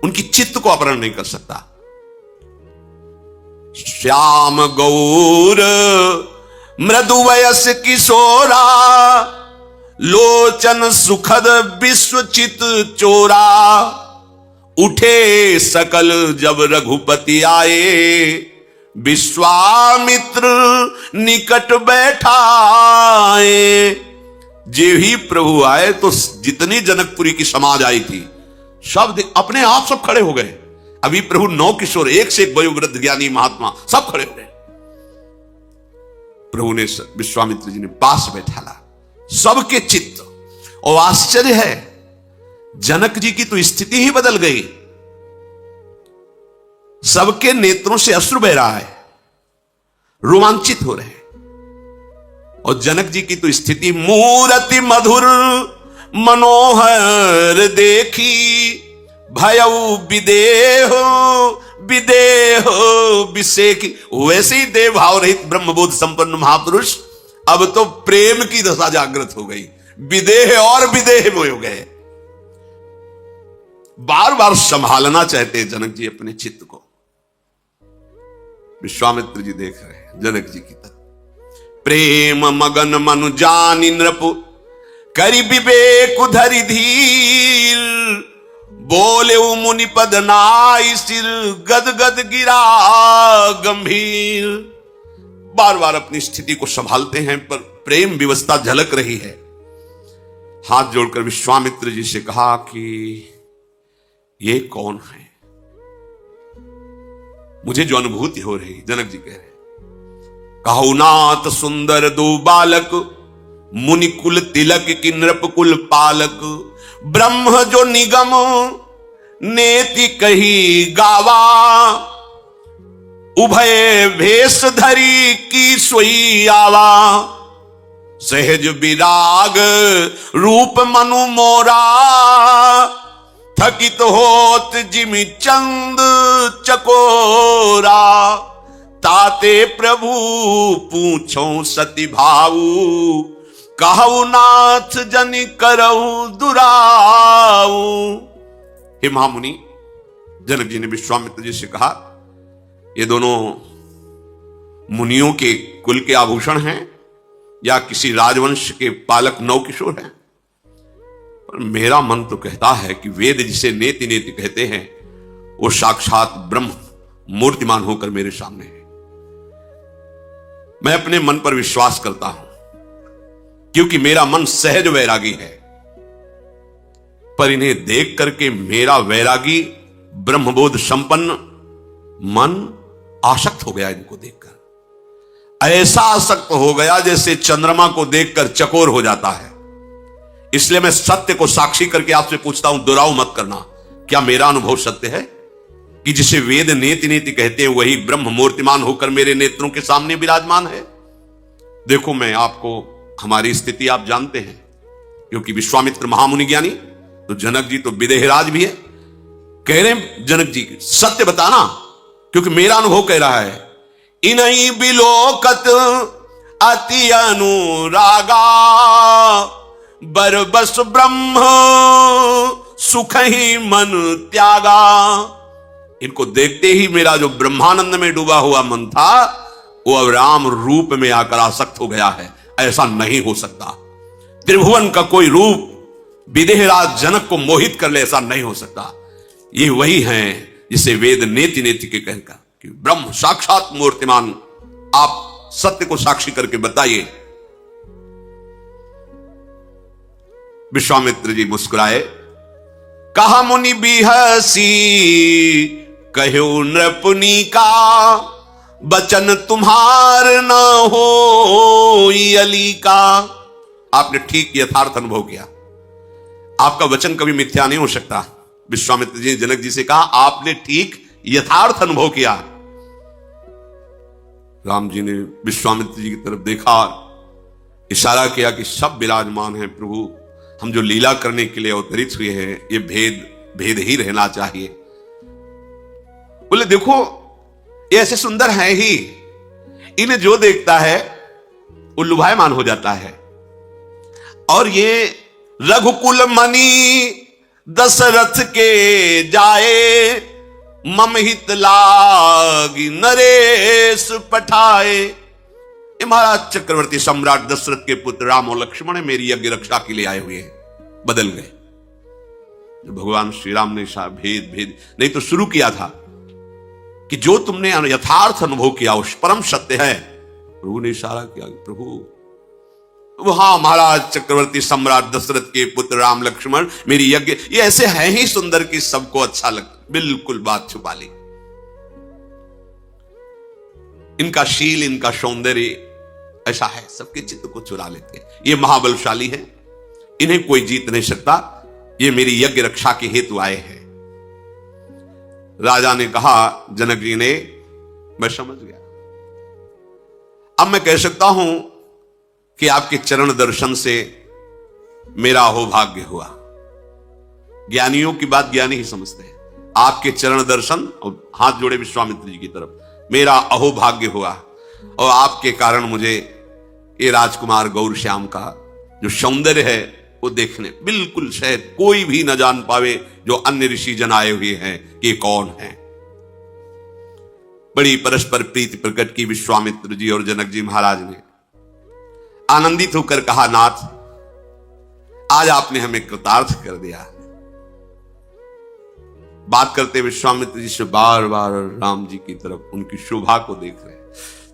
उनकी चित्त को अपहरण नहीं कर सकता। श्याम गौर मृदु वयस किशोरा, लोचन सुखद विश्वचित चोरा। उठे सकल जब रघुपति आए, विश्वामित्र निकट बैठाए। जे ही प्रभु आए तो जितनी जनकपुरी की समाज आई थी, सब अपने आप सब खड़े हो गए। अभी प्रभु 9 किशोर, एक से एक वयोवृद्ध ज्ञानी महात्मा सब खड़े हो गए। प्रभु ने विश्वामित्र जी ने पास बैठाला, सबके चित्त। और आश्चर्य है, जनक जी की तो स्थिति ही बदल गई। सबके नेत्रों से अश्रु बह रहा है, रोमांचित हो रहे हैं। और जनक जी की तो स्थिति, मूरति मधुर मनोहर देखी, भयउ विदेह विदेह विषेकी। वैसे ही देव भाव रहित ब्रह्मबोध संपन्न महापुरुष अब तो प्रेम की दशा जागृत हो गई, विदेह और विदेह में हो गए। बार बार संभालना चाहते जनक जी अपने चित्त को। विश्वामित्र जी देख रहे हैं जनक जी की तरफ। प्रेम मगन मनु जानि नृप, करि विवेक धरि धीर। बोले मुनि पद नाई सिर, गद गद गिरा गंभीर। बार बार अपनी स्थिति को संभालते हैं, पर प्रेम विवस्था झलक रही है। हाथ जोड़कर विश्वामित्र जी से कहा कि ये कौन है? मुझे जो अनुभूति हो रही, जनक जी कह रहे, कहु नाथ सुंदर दो बालक, मुनि कुल तिलक की नृप कुल पालक। ब्रह्म जो निगम नेति कही गावा, उभय भेष धरी की सोई आवा। सहज विराग रूप मनु मोरा, थकित होत जिमि चंद चकोरा। ताते प्रभु पूछो सती भाऊ, कहु नाथ जनि करऊ दुराऊ। हे महामुनि, जनक जी ने विश्वामित्र जी से कहा, ये दोनों मुनियों के कुल के आभूषण हैं या किसी राजवंश के पालक 9 किशोर हैं? पर मेरा मन तो कहता है कि वेद जिसे नेति नेति कहते हैं वो साक्षात ब्रह्म मूर्तिमान होकर मेरे सामने है। मैं अपने मन पर विश्वास करता हूं क्योंकि मेरा मन सहज वैरागी है, पर इन्हें देख करके मेरा वैरागी ब्रह्मबोध संपन्न मन आसक्त हो गया। इनको देखकर ऐसा आसक्त हो गया जैसे चंद्रमा को देखकर चकोर हो जाता है। इसलिए मैं सत्य को साक्षी करके आपसे पूछता हूं, दोहराओ मत करना, क्या मेरा अनुभव सत्य है कि जिसे वेद नेति नेति कहते हैं वही ब्रह्म मूर्तिमान होकर मेरे नेत्रों के सामने विराजमान है? देखो, मैं आपको हमारी स्थिति आप जानते हैं, क्योंकि विश्वामित्र महामुनि ज्ञानी, तो जनक जी तो विदेहराज भी है। कह रहे हैं जनक जी सत्य बताना, क्योंकि मेरा अनुभव कह रहा है, इन्हीं बिलोकत अति अनुरागा बरबस ब्रह्म सुख ही मन त्यागा। इनको देखते ही मेरा जो ब्रह्मानंद में डूबा हुआ मन था वो अब राम रूप में आकर आसक्त हो गया है। ऐसा नहीं हो सकता, त्रिभुवन का कोई रूप विदेहराज जनक को मोहित कर ले, ऐसा नहीं हो सकता। ये वही हैं जिसे वेद नेति नेति के कहकर कि ब्रह्म साक्षात मूर्तिमान। आप सत्य को साक्षी करके बताइए। विश्वामित्र जी मुस्कुराए, कहा मुनि बिहसी कहो नृपुनि का, बचन तुम्हार न हो अली का। आपने ठीक यथार्थ अनुभव किया, आपका वचन कभी मिथ्या नहीं हो सकता। विश्वामित्र जी ने जनक जी से कहा, आपने ठीक यथार्थ अनुभव किया। राम जी ने विश्वामित्र जी की तरफ देखा, इशारा किया कि सब विराजमान हैं प्रभु, हम जो लीला करने के लिए अवतरित हुए हैं ये भेद ही रहना चाहिए। बोले देखो ये ऐसे सुंदर हैं ही, इन्हें जो देखता है वो लुभायमान हो जाता है। और ये रघुकुल मणि दशरथ के जाए, मम हित लागी नरेश पठाए। ये महाराज चक्रवर्ती सम्राट दशरथ के पुत्र राम और लक्ष्मण मेरी यज्ञ रक्षा के लिए आए हुए हैं, बदल गए। भगवान श्री राम ने भेद नहीं तो शुरू किया था कि जो तुमने यथार्थ अनुभव किया उस परम सत्य है। प्रभु ने इशारा किया, प्रभु वहां महाराज चक्रवर्ती सम्राट दशरथ के पुत्र राम लक्ष्मण मेरी यज्ञ, ये ऐसे हैं ही सुंदर कि सबको अच्छा लगता। बिल्कुल बात छुपा ली। इनका शील, इनका सौंदर्य ऐसा है, सबके चित्त को चुरा लेते हैं। ये महाबलशाली है, इन्हें कोई जीत नहीं सकता, ये मेरी यज्ञ रक्षा के हेतु आए हैं। राजा ने कहा, जनक जी ने, मैं समझ गया, अब मैं कह सकता हूं कि आपके चरण दर्शन से मेरा अहोभाग्य हुआ। ज्ञानियों की बात ज्ञानी ही समझते हैं। आपके चरण दर्शन, और हाथ जोड़े विश्वामित्र जी की तरफ, मेरा अहोभाग्य हुआ और आपके कारण मुझे ये राजकुमार गौरश्याम का जो सौंदर्य है वो देखने बिल्कुल शायद कोई भी न जान पावे जो अन्य ऋषि जन आए हुए हैं कि कौन है। बड़ी परस्पर प्रीति प्रकट की विश्वामित्र जी और जनक जी महाराज ने। आनंदित होकर कहा, नाथ आज आपने हमें कृतार्थ कर दिया। बात करते विश्वामित्र जी से बार बार राम जी की तरफ उनकी शोभा को देख रहे,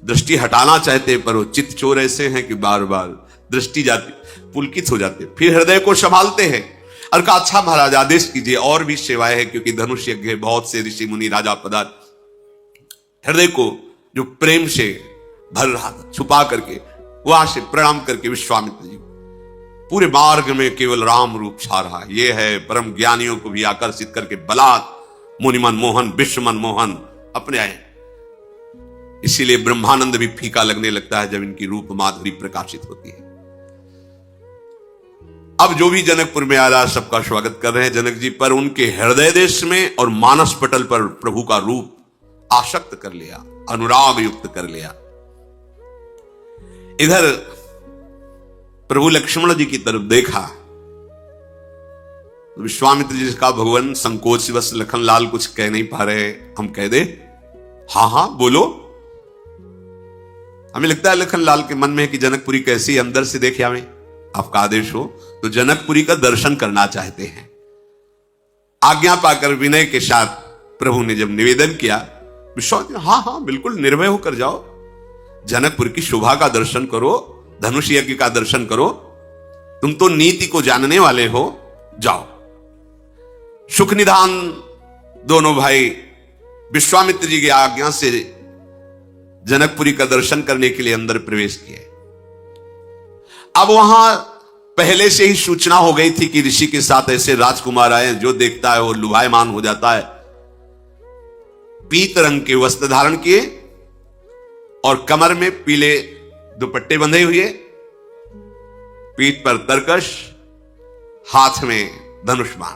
दृष्टि हटाना चाहते पर वो चित्त चोर ऐसे हैं कि बार बार दृष्टि जाती, पुलकित हो जाते, फिर हृदय को संभालते हैं और कहा, अच्छा महाराज आदेश कीजिए, और भी सेवाएं है क्योंकि धनुष यज्ञ बहुत से ऋषि मुनि राजा पदार्थ। हृदय को जो प्रेम से भर रहा था छुपा करके वहां से प्रणाम करके विश्वामित्र जी पूरे मार्ग में केवल राम रूप छा रहा। ये है परम ज्ञानियों को भी आकर्षित करके बलात् मुनिमन मोहन विश्व मन मोहन अपने आए। इसीलिए ब्रह्मानंद भी फीका लगने लगता है जब इनकी रूप माधुरी प्रकाशित होती है। अब जो भी जनकपुर में आ रहा सबका स्वागत कर रहे हैं जनक जी, पर उनके हृदय देश में और मानस पटल पर प्रभु का रूप आसक्त कर लिया, अनुराग युक्त कर लिया। इधर प्रभु लक्ष्मण जी की तरफ देखा, विश्वामित्र जी से कहा, भगवान संकोच बस लखनलाल कुछ कह नहीं पा रहे, हम कह दे? हाँ हाँ बोलो। हमें लगता है लखनलाल के मन में है कि जनकपुरी कैसी अंदर से देखे हमें, आपका आदेश हो। तो जनकपुरी का दर्शन करना चाहते हैं। आज्ञा पाकर विनय के साथ प्रभु ने जब निवेदन किया, विश्वामित्र हाँ हाँ बिल्कुल निर्भय होकर जाओ, जनकपुर की शोभा का दर्शन करो, धनुष यज्ञ का दर्शन करो, तुम तो नीति को जानने वाले हो, जाओ। सुख निधान दोनों भाई विश्वामित्र जी की आज्ञा से जनकपुरी का दर्शन करने के लिए अंदर प्रवेश किए। अब वहां पहले से ही सूचना हो गई थी कि ऋषि के साथ ऐसे राजकुमार आए, जो देखता है वो लुभायमान हो जाता है। पीत रंग के वस्त्र धारण किए और कमर में पीले दुपट्टे बंधे हुए, पीठ पर तरकश, हाथ में धनुष बाण,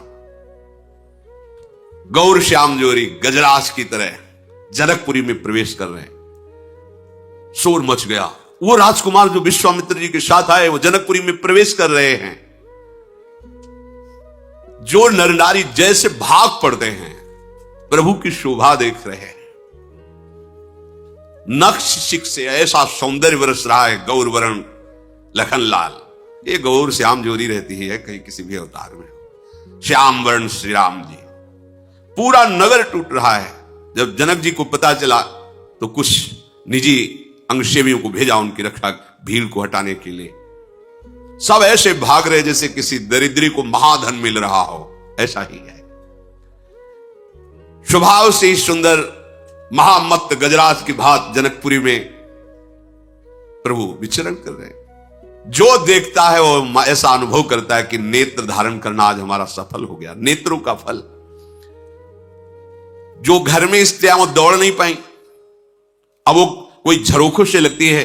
गौर श्याम जोरी गजराज की तरह जनकपुरी में प्रवेश कर रहे हैं। शोर मच गया। वो राजकुमार जो विश्वामित्र जी के साथ आए वो जनकपुरी में प्रवेश कर रहे हैं। जो नर नारी जैसे भाग पड़ते हैं, प्रभु की शोभा देख रहे हैं। नक्श शिख से ऐसा सौंदर्य बरस रहा है, गौर वर्ण लखन लाल। ये गौर श्याम जोरी रहती है कहीं किसी भी अवतार में। श्याम वर्ण श्री राम जी। पूरा नगर टूट रहा है। जब जनक जी को पता चला तो कुछ निजी अंगसेवियों को भेजा उनकी रक्षा, भीड़ को हटाने के लिए। सब ऐसे भाग रहे जैसे किसी दरिद्री को महाधन मिल रहा हो, ऐसा ही है। स्वभाव से ही सुंदर महामत्त गजराज की भांति जनकपुरी में प्रभु विचरण कर रहे हैं। जो देखता है वो ऐसा अनुभव करता है कि नेत्र धारण करना आज हमारा सफल हो गया। नेत्रों का फल। जो घर में स्त्रियां वो दौड़ नहीं पाई, अब वो कोई झरोखों से लगती है,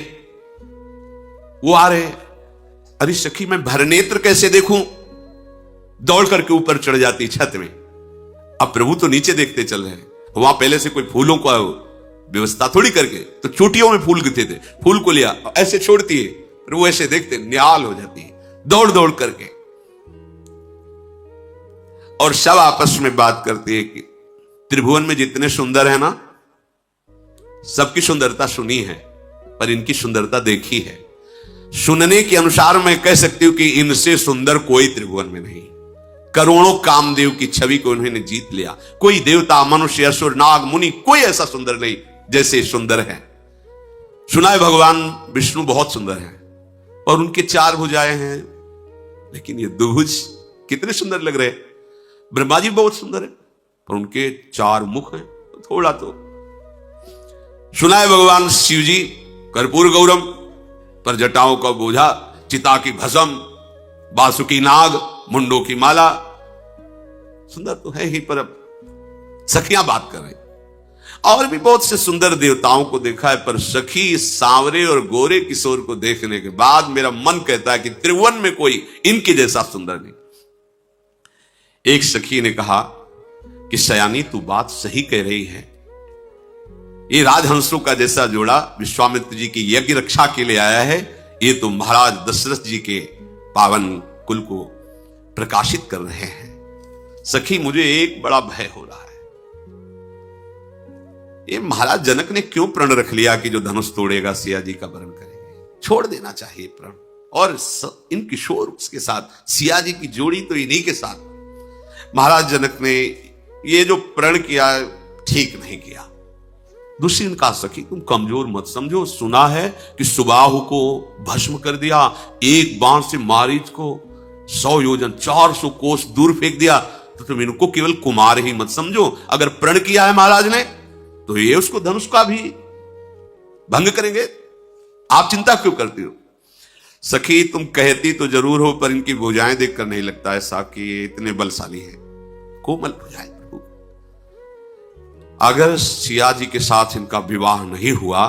वो आ रहे, अरे सखी मैं भरनेत्र कैसे देखूं, दौड़ करके ऊपर चढ़ जाती छत में। अब प्रभु तो नीचे देखते चल रहे हैं। वहां पहले से कोई फूलों का व्यवस्था थोड़ी करके, तो चोटियों में फूल गिरते थे, फूल को लिया ऐसे छोड़ती है, प्रभु ऐसे देखते निहाल हो जाती है दौड़ दौड़ करके। और सब आपस में बात करती है कि त्रिभुवन में जितने सुंदर है ना, सबकी सुंदरता सुनी है पर इनकी सुंदरता देखी है। सुनने के अनुसार मैं कह सकती हूं कि इनसे सुंदर कोई त्रिभुवन में नहीं। करोड़ों कामदेव की छवि को उन्होंने जीत लिया। कोई देवता, मनुष्य, असुर, नाग, मुनि कोई ऐसा सुंदर नहीं जैसे सुंदर है। सुना है भगवान विष्णु बहुत सुंदर है और उनके 4 भुजाएं हैं, लेकिन ये दुभुज कितने सुंदर लग रहे हैं। ब्रह्मा जी बहुत सुंदर है पर उनके 4 मुख हैं, थोड़ा तो। सुना है भगवान शिव जी कर्पूर गौरम, पर जटाओं का बोझा, चिता की भस्म, बासुकी नाग, मुंडों की माला। सुंदर तो है ही, पर अब सखियां बात कर रही। और भी बहुत से सुंदर देवताओं को देखा है, पर सखी सांवरे और गोरे किशोर को देखने के बाद मेरा मन कहता है कि त्रिभुवन में कोई इनके जैसा सुंदर नहीं। एक सखी ने कहा कि सयानी तू बात सही कह रही है। ये राजहंसों का जैसा जोड़ा विश्वामित्र जी की यज्ञ रक्षा के लिए आया है, ये तो महाराज दशरथ जी के पावन कुल को प्रकाशित कर रहे हैं। सखी मुझे एक बड़ा भय हो रहा है। ये महाराज जनक ने क्यों प्रण रख लिया कि जो धनुष तोड़ेगा सिया जी का वरण करेंगे। छोड़ देना चाहिए प्रण। और इन किशोर उसके साथ, सिया जी की जोड़ी तो इन्हीं के साथ। महाराज जनक ने ये जो प्रण किया ठीक नहीं किया। दूसरी ने कहा सखी तुम कमजोर मत समझो, सुना है कि सुबाहु को भस्म कर दिया, एक बाण से मारीच को 100 योजन 400 कोस दूर फेंक दिया, तो तुम इनको केवल कुमार ही मत समझो। अगर प्रण किया है महाराज ने तो ये उसको धनुष का भी भंग करेंगे। आप चिंता क्यों करती हो। सखी तुम कहती तो जरूर हो, पर इनकी भुजाएं देखकर नहीं लगता ऐसा कि ये इतने बलशाली हैं। कोमल भुजाएं। अगर सिया जी के साथ इनका विवाह नहीं हुआ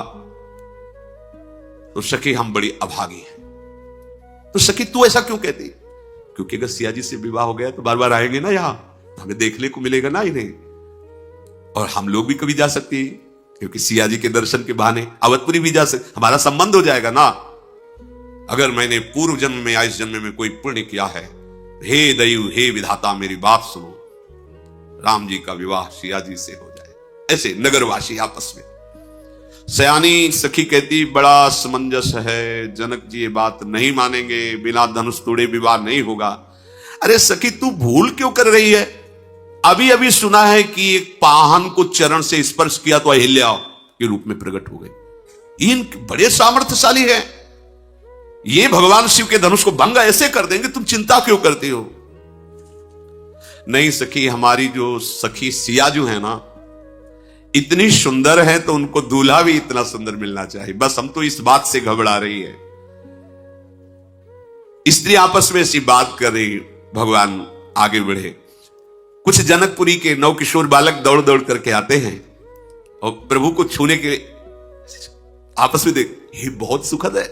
तो सखी हम बड़ी अभागी हैं। तो सखी तू ऐसा क्यों कहती। क्योंकि अगर सिया जी से विवाह हो गया तो बार बार आएंगे ना यहां, तो हमें देखने को मिलेगा ना इन्हें, और हम लोग भी कभी जा सकते हैं, क्योंकि सिया जी के दर्शन के बहाने अवधपुरी भी जा सकते, हमारा संबंध हो जाएगा ना। अगर मैंने पूर्व जन्म में या इस जन्म में कोई पुण्य किया है, हे दैव हे विधाता मेरी बात सुनो, राम जी का विवाह सिया जी से हो जाए। ऐसे नगरवासी आपस में। सयानी सखी कहती बड़ा समंजस है, जनक जी ये बात नहीं मानेंगे, बिना धनुष तोड़े विवाह नहीं होगा। अरे सखी तू भूल क्यों कर रही है? अभी अभी सुना है कि एक पाहन को चरण से स्पर्श किया तो अहिल्या के रूप में प्रकट हो गई। इन बड़े सामर्थ्यशाली है, ये भगवान शिव के धनुष को भंग ऐसे कर देंगे, तुम चिंता क्यों करती हो? नहीं सखी, हमारी जो सखी सिया जो है ना इतनी सुंदर है तो उनको दूल्हा भी इतना सुंदर मिलना चाहिए, बस हम तो इस बात से घबरा रही है। स्त्री आपस में ऐसी बात कर रही, भगवान आगे बढ़े। कुछ जनकपुरी के नवकिशोर बालक दौड़ दौड़ करके आते हैं और प्रभु को छूने के आपस में देख, ये बहुत सुखद है,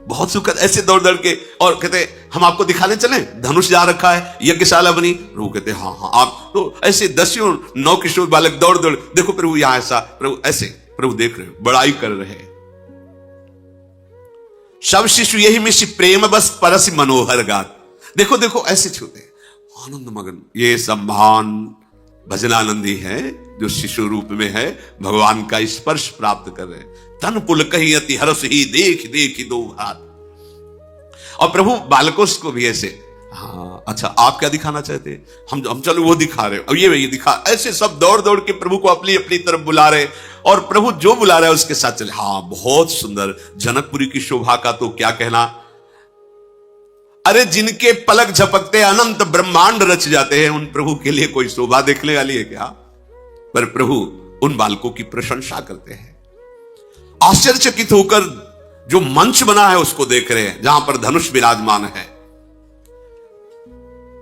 बहुत सुखद, ऐसे दौड़ दौड़ के और कहते हम आपको दिखाने चले, धनुष जा रखा है, यज्ञशाला बनी। प्रभु कहते हाँ हाँ आप तो ऐसे दसियों नवकिशोर बालक दौड़ दौड़, देखो प्रभु यहां ऐसा, प्रभु ऐसे, प्रभु देख रहे, बड़ाई कर रहे। सब शिशु यही मिश्र प्रेम बस परस मनोहर गात, देखो देखो ऐसे छूते आनंद मगन। ये सम्मान भजनानंदी है जो शिशु रूप में है, भगवान का स्पर्श प्राप्त कर रहे। तन पुल कही अति हरस ही देख देख दो हाथ। और प्रभु बालकों को भी ऐसे, हाँ अच्छा आप क्या दिखाना चाहते हैं, हम चलो वो दिखा रहे, अब ये दिखा, ऐसे सब दौड़ दौड़ के प्रभु को अपनी अपनी तरफ बुला रहे और प्रभु जो बुला रहा है उसके साथ चले। हाँ बहुत सुंदर, जनकपुरी की शोभा का तो क्या कहना। अरे जिनके पलक झपकते अनंत ब्रह्मांड रच जाते हैं, उन प्रभु के लिए कोई शोभा देखने वाली है क्या? पर प्रभु उन बालकों की प्रशंसा करते हैं, आश्चर्यचकित होकर जो मंच बना है उसको देख रहे हैं, जहां पर धनुष विराजमान है।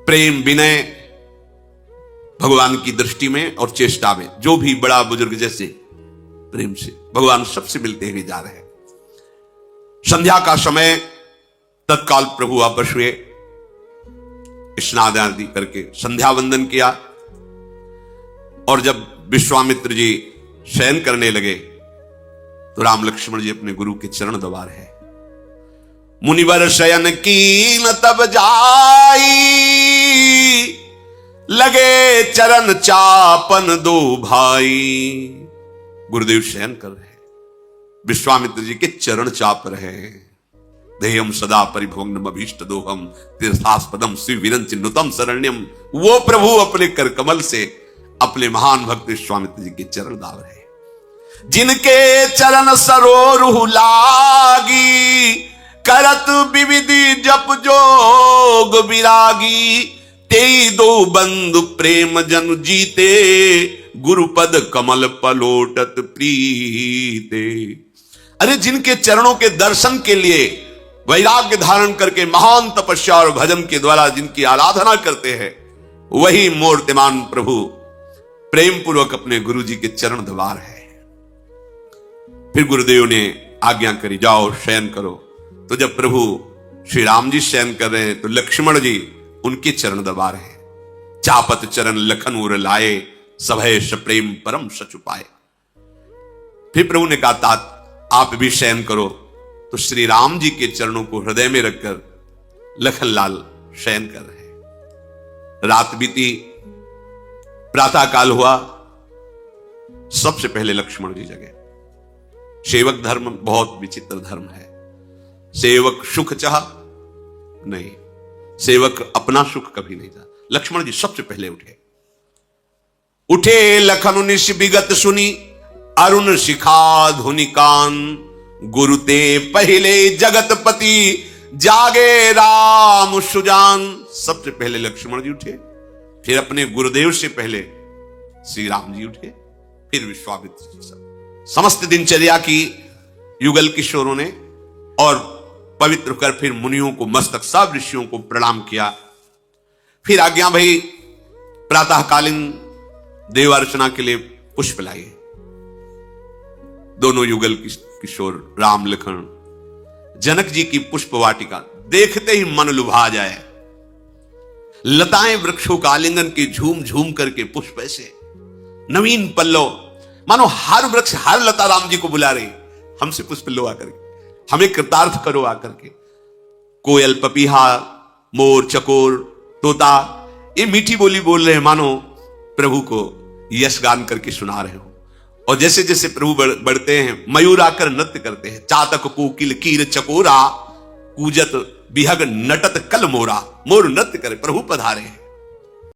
प्रेम विनय भगवान की दृष्टि में और चेष्टा में, जो भी बड़ा बुजुर्ग जैसे प्रेम से भगवान सबसे मिलते हुए जा रहे हैं। संध्या का समय, तत्काल प्रभु वापस हुए, स्नान आदि करके संध्या वंदन किया और जब विश्वामित्र जी शयन करने लगे तो राम लक्ष्मण जी अपने गुरु के चरण दबा रहे। मुनिवर शयन कीन तब जाई, लगे चरण चापन दो भाई। गुरुदेव शयन कर रहे, विश्वामित्र जी के चरण चाप रहे हैं। देयम सदा परिभोग्नम अभीष्ट दोहम तीर्थास्पदम श्री विरंच नुतम शरण्यम। वो प्रभु अपने कर कमल से अपने महान भक्त विश्वामित्र जी के चरण दाब रहे। जिनके चरण सरोरुह लागी, करत विविधि जप जोग विरागी। तेई दो बंधु प्रेम जन जीते, गुरुपद कमल पलोटत प्रीते। अरे जिनके चरणों के दर्शन के लिए वैराग्य धारण करके महान तपस्या और भजन के द्वारा जिनकी आराधना करते हैं, वही मूर्तिमान प्रभु प्रेम पूर्वक अपने गुरु जी के चरण दबा रहे हैं। फिर गुरुदेव ने आज्ञा करी, जाओ शयन करो। तो जब प्रभु श्री राम जी शयन कर रहे हैं तो लक्ष्मण जी उनके चरण दबा रहे हैं। चापत चरण लखन उर लाए, सभय प्रेम परम सचुपाए। फिर प्रभु ने कहा, तात आप भी शयन करो। तो श्री राम जी के चरणों को हृदय में रखकर लखनलाल शयन कर रहे हैं। रात बीती, प्रातः काल हुआ, सबसे पहले लक्ष्मण जी जगे। सेवक धर्म बहुत विचित्र धर्म है। सेवक सुख चाह नहीं, सेवक अपना सुख कभी नहीं चाह। लक्ष्मण जी सबसे पहले उठे लखन निश विगत सुनी, अरुण शिखा धुनि कान। गुरु ते पहले जगतपति, जागे राम सुजान। सबसे पहले लक्ष्मण जी उठे, फिर अपने गुरुदेव से पहले श्री राम जी उठे, फिर विश्वामित्र जी। सब समस्त दिनचर्या की युगल किशोरों ने और पवित्र कर फिर मुनियों को, मस्तक सब ऋषियों को प्रणाम किया। फिर आज्ञा भई, प्रातःकालीन देव अर्चना के लिए पुष्प लाइए। दोनों युगल किशोर राम लखन जनक जी की पुष्प वाटिका देखते ही मन लुभा जाए। लताएं वृक्षों का आलिंगन की झूम झूम करके पुष्प ऐसे नवीन पल्लव, मानो हर वृक्ष हर लता राम जी को बुला रही, हमसे पुष्प लो आकर के, हमें कृतार्थ करो आकर के। कोयल, पपीहा, मोर, चकोर, तोता ये मीठी बोली बोल रहे हैं, मानो प्रभु को यश गान करके सुना रहे हो। और जैसे जैसे प्रभु बढ़ते हैं, मयूर आकर नृत्य करते हैं। चातक कोकिल कीर चकोरा, कूजत बिहग नटत कल मोरा। मोर नृत्य करे, प्रभु पधारे हैं।